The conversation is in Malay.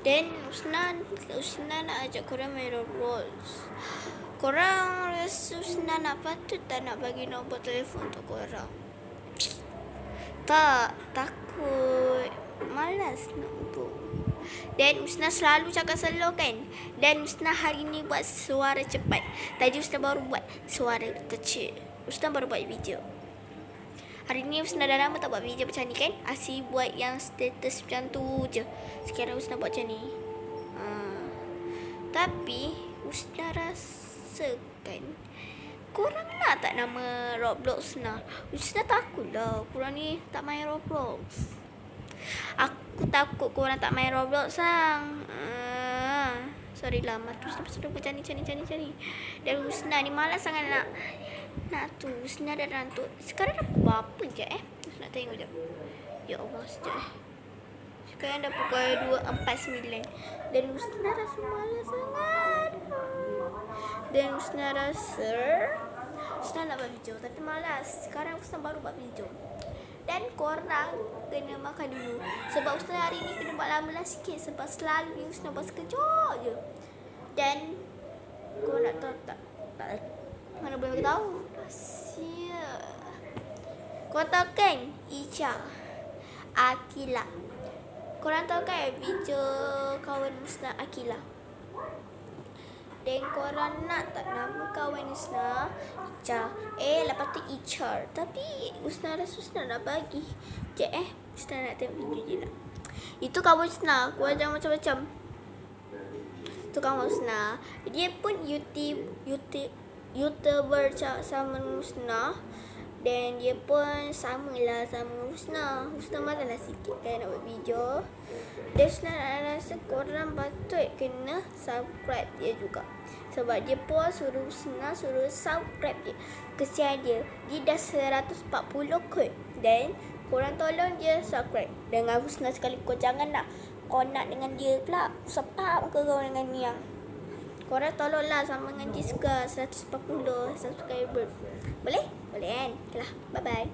Dan Usna nak ajak korang main Roblox. Korang rasa Usna nak patut tak nak bagi nombor telefon untuk korang? Tak, takut. Malas nak hubung. Dan Usna selalu cakap slow kan. Dan Usna hari ni buat suara cepat. Tadi Usna baru buat suara kecil. Usna baru buat video. Hari ni Usna dah lama tak buat video macam ni kan. Asyik buat yang status macam tu je. Sekarang Usna buat macam ni. Tapi Usna rasa kan, korang nak tak nama Roblox Usna? Usna takut lah korang ni tak main Roblox. Aku takut korang tak main Roblox sang. Sorry lah, matu Usna pasal macam ni. Dan Usna ni malas sangat nak tu. Usna dah rantuk. Sekarang dah berapa je Usna tengok je. Ya Allah, sekejap Sekarang dah pukul 2.49. Dan Usna rasa malas sangat. Dan Usna rasa Usna nak buat video tapi malas. Sekarang Usna baru buat video. Dan korang kena makan dulu. Sebab Usna hari ni kena buat lama sikit. Sebab selalu Usna buat sekejap je. Dan korang nak tahu tak? Mana boleh tahu? Rahsia. Korang tahu kan Icha, Akila. Korang tahu kan video kawan Usna Akila? Dan korang nak tak nama kawan Usna Icha? Lepas tu Ichar. Tapi Usna rasa Usna nak bagi. Usna nak tengok video je lah. Itu kawan Usna. Korang jangan macam-macam. Itu kawan Usna. Dia pun YouTuber sama Usna. Dan dia pun samalah sama Usna. Usna malah sikit kan nak buat video. Dan Usna rasa korang patut kena subscribe dia juga. Sebab dia pun suruh Usna subscribe dia. Kesian dia. Dia dah 140 kot. Dan korang tolong dia subscribe. Dengan Usna sekali. Kau jangan nak connect dengan dia pula. Sepak ke kau dengan ni yang. Korang tolonglah sama dengan dia juga 140 subscriber. Boleh? Boleh kan? Okay lah. Bye-bye.